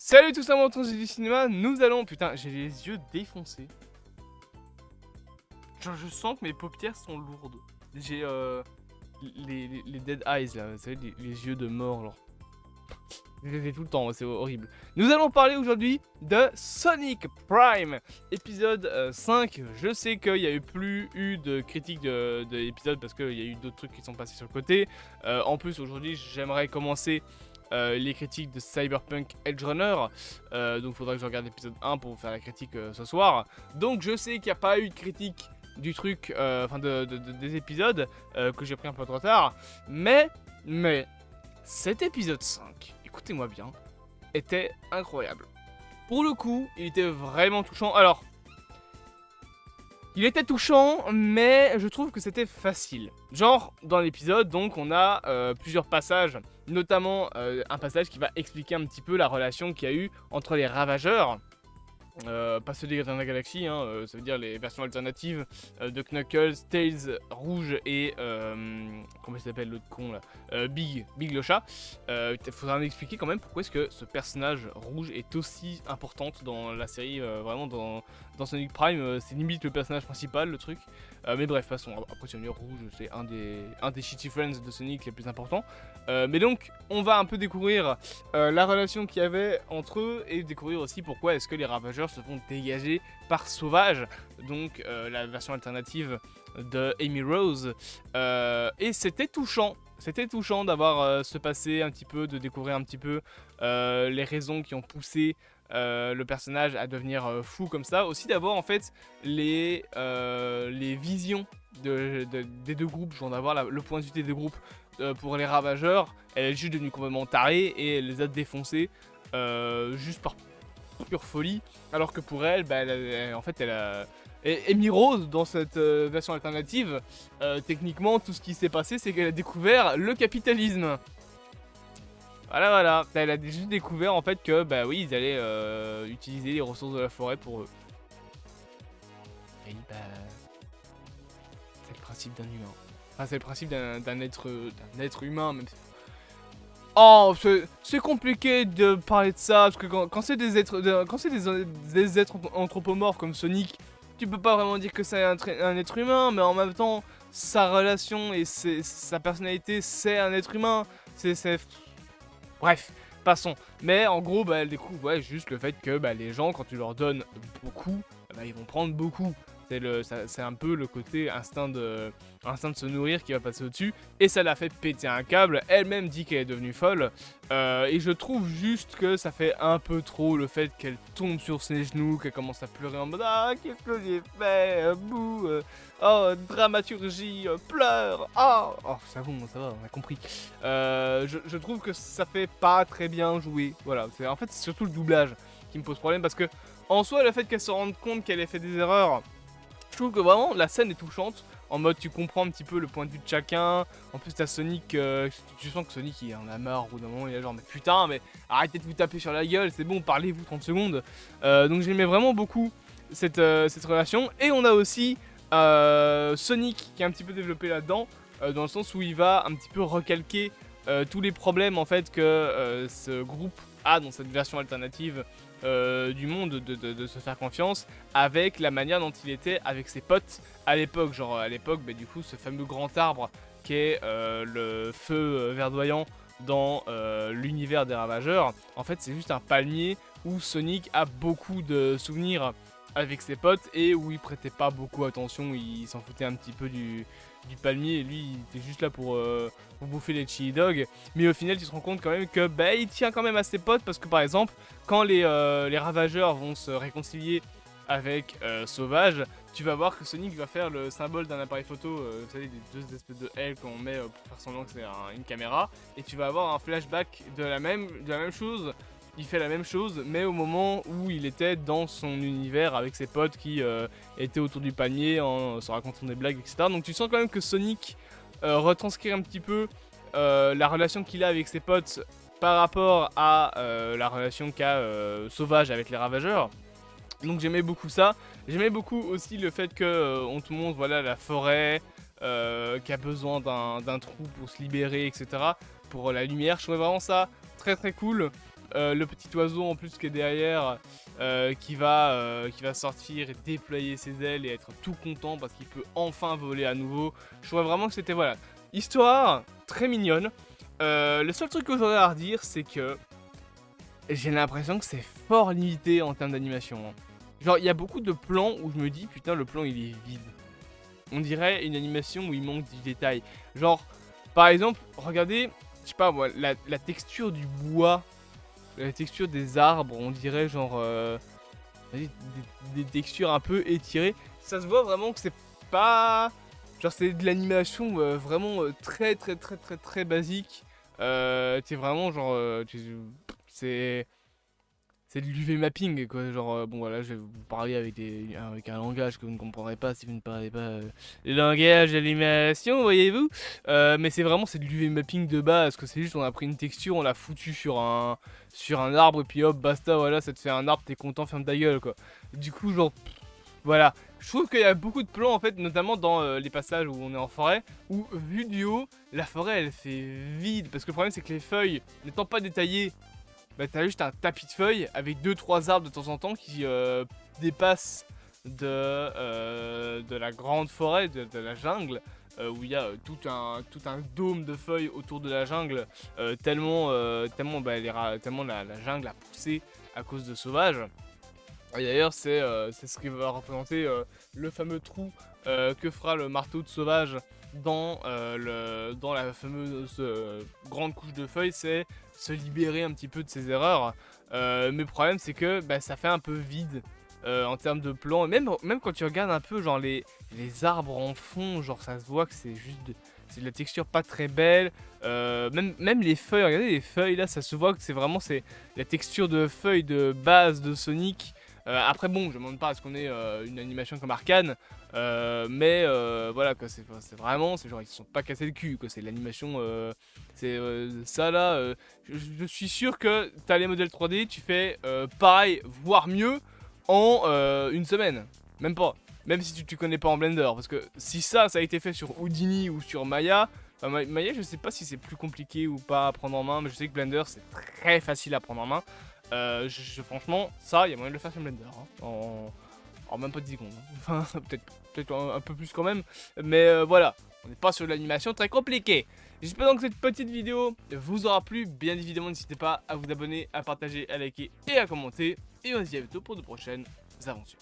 Salut tous amoureux du cinéma, nous allons... Putain, j'ai les yeux défoncés. Genre, je sens que mes paupières sont lourdes. J'ai les dead eyes là, vous savez, les yeux de mort, genre. Je les ai tout le temps, c'est horrible. Nous allons parler aujourd'hui de Sonic Prime, épisode 5. Je sais qu'il n'y a plus eu de critique de l'épisode parce qu'il y a eu d'autres trucs qui sont passés sur le côté. En plus, aujourd'hui, j'aimerais commencer les critiques de Cyberpunk Edge Runner. Donc il faudra que je regarde l'épisode 1 pour vous faire la critique ce soir. Donc je sais qu'il n'y a pas eu de critique du truc, enfin des épisodes, que j'ai pris un peu de retard. Mais, cet épisode 5, écoutez-moi bien, était incroyable. Pour le coup, il était vraiment touchant. Alors, il était touchant, mais je trouve que c'était facile. Genre, dans l'épisode, donc, on a plusieurs passages, notamment un passage qui va expliquer un petit peu la relation qu'il y a eu entre les Ravageurs, pas ceux des Gardiens de la Galaxie, hein, ça veut dire les versions alternatives de Knuckles, Tails, Rouge et... comment il s'appelle l'autre con là, Big le chat. Il faudra m'expliquer quand même pourquoi est-ce que ce personnage rouge est aussi importante dans la série, vraiment dans Sonic Prime, c'est limite le personnage principal, le truc. Mais bref, passons, après c'est Rouge, c'est un des Shitty Friends de Sonic les plus importants. Mais donc, on va un peu découvrir la relation qu'il y avait entre eux et découvrir aussi pourquoi est-ce que les Ravageurs se font dégager par Sauvage, donc la version alternative de Amy Rose. Et c'était touchant d'avoir ce passé un petit peu, de découvrir un petit peu les raisons qui ont poussé le personnage à devenir fou comme ça. Aussi d'avoir en fait les visions des deux groupes, genre d'avoir le point de vue des deux groupes. Pour les Ravageurs, elle est juste devenue complètement tarée et elle les a défoncés juste par pure folie, alors que pour elle, bah, en fait, elle a... Amy Rose, dans cette version alternative, techniquement, tout ce qui s'est passé, c'est qu'elle a découvert le capitalisme. Voilà. Elle a juste découvert, en fait, que, bah oui, ils allaient utiliser les ressources de la forêt pour eux. Et bah... c'est le principe d'un humain. Enfin, c'est le principe d'un être humain, même. Oh, c'est compliqué de parler de ça, parce que quand c'est des êtres anthropomorphes comme Sonic, tu peux pas vraiment dire que c'est un être humain, mais en même temps, sa relation et sa personnalité, c'est un être humain. Bref, passons. Mais en gros, bah, elle découvre juste le fait que bah, les gens, quand tu leur donnes beaucoup, bah, ils vont prendre beaucoup. C'est un peu le côté instinct de se nourrir qui va passer au-dessus. Et ça l'a fait péter un câble. Elle-même dit qu'elle est devenue folle. Et je trouve juste que ça fait un peu trop le fait qu'elle tombe sur ses genoux, qu'elle commence à pleurer en mode « Ah, qu'est-ce que j'ai fait bouh oh, dramaturgie, pleure oh, ça va, on a compris. Je trouve que ça fait pas très bien jouer. Voilà, en fait, c'est surtout le doublage qui me pose problème. Parce que, en soi, le fait qu'elle se rende compte qu'elle ait fait des erreurs... Je trouve que vraiment la scène est touchante, en mode tu comprends un petit peu le point de vue de chacun. En plus t'as Sonic, tu sens que Sonic il en a marre au bout d'un moment, il est genre mais putain mais arrêtez de vous taper sur la gueule, c'est bon, parlez-vous 30 secondes. Donc j'aimais vraiment beaucoup cette relation. Et on a aussi Sonic qui est un petit peu développé là-dedans, dans le sens où il va un petit peu recalquer tous les problèmes en fait que ce groupe a dans cette version alternative du monde, de se faire confiance, avec la manière dont il était avec ses potes à l'époque. Genre à l'époque, bah, du coup, ce fameux grand arbre qui est le feu verdoyant dans l'univers des Ravageurs, en fait c'est juste un palmier où Sonic a beaucoup de souvenirs avec ses potes et où il prêtait pas beaucoup attention, il s'en foutait un petit peu du palmier et lui il était juste là pour bouffer les chili dogs. Mais au final tu te rends compte quand même que bah, il tient quand même à ses potes, parce que par exemple quand les Ravageurs vont se réconcilier avec Sauvage, tu vas voir que Sonic va faire le symbole d'un appareil photo, vous savez, des deux espèces de L qu'on met pour faire semblant que c'est une caméra, et tu vas avoir un flashback de la même chose. Il fait la même chose, mais au moment où il était dans son univers avec ses potes qui étaient autour du panier en se racontant des blagues, etc. Donc tu sens quand même que Sonic retranscrit un petit peu la relation qu'il a avec ses potes par rapport à la relation qu'a Sauvage avec les Ravageurs. Donc j'aimais beaucoup ça. J'aimais beaucoup aussi le fait qu'on te montre voilà, la forêt qui a besoin d'un trou pour se libérer, etc. Pour la lumière. Je trouvais vraiment ça très très cool. le petit oiseau en plus qui est derrière, qui va sortir et déployer ses ailes et être tout content parce qu'il peut enfin voler à nouveau. Je trouvais vraiment que c'était, voilà, histoire très mignonne. Le seul truc que j'aurais à redire, c'est que j'ai l'impression que c'est fort limité en termes d'animation, hein. Genre, il y a beaucoup de plans où je me dis, putain, le plan il est vide. On dirait une animation où il manque du détail. Genre, par exemple, regardez, je sais pas moi, la texture du bois, la texture des arbres, on dirait genre des textures un peu étirées. Ça se voit vraiment que c'est pas... Genre c'est de l'animation vraiment très basique. C'est vraiment genre... c'est de l'UV mapping quoi, genre bon voilà, je vais vous parler avec un langage que vous ne comprendrez pas si vous ne parlez pas le langage d'animation, voyez-vous. Mais c'est de l'UV mapping de base, que c'est juste on a pris une texture, on l'a foutu sur un arbre et puis hop basta, voilà, ça te fait un arbre, t'es content, ferme ta gueule quoi. Du coup genre voilà, je trouve qu'il y a beaucoup de plans en fait, notamment dans les passages où on est en forêt, où vu du haut, la forêt elle fait vide, parce que le problème c'est que les feuilles n'étant pas détaillées, bah t'as juste un tapis de feuilles avec 2-3 arbres de temps en temps qui dépassent de la grande forêt, de la jungle, où il y a tout un dôme de feuilles autour de la jungle, tellement la jungle a poussé à cause de sauvages. Et d'ailleurs c'est ce qui va représenter le fameux trou que fera le marteau de sauvage dans la fameuse grande couche de feuilles, c'est se libérer un petit peu de ses erreurs. Mais le problème c'est que ça fait un peu vide en termes de plan. Même quand tu regardes un peu genre les arbres en fond, genre ça se voit que c'est juste c'est de la texture pas très belle. Même les feuilles, regardez les feuilles là, ça se voit que c'est la texture de feuilles de base de Sonic. Après bon, je ne demande pas à ce qu'on ait une animation comme Arcane, mais voilà quoi, c'est vraiment, c'est genre ils se sont pas cassés le cul quoi, c'est l'animation, ça là, je suis sûr que t'as les modèles 3D, tu fais pareil, voire mieux en une semaine, même pas, même si tu connais pas en Blender, parce que si ça a été fait sur Houdini ou sur Maya, Maya je sais pas si c'est plus compliqué ou pas à prendre en main, mais je sais que Blender c'est très facile à prendre en main. Franchement, ça, il y a moyen de le faire sur Blender, hein, en même pas 10 secondes. Hein. Enfin, peut-être un peu plus quand même. Mais voilà, on n'est pas sur de l'animation très compliquée. J'espère donc que cette petite vidéo vous aura plu. Bien évidemment, n'hésitez pas à vous abonner, à partager, à liker et à commenter. Et on se dit à bientôt pour de prochaines aventures.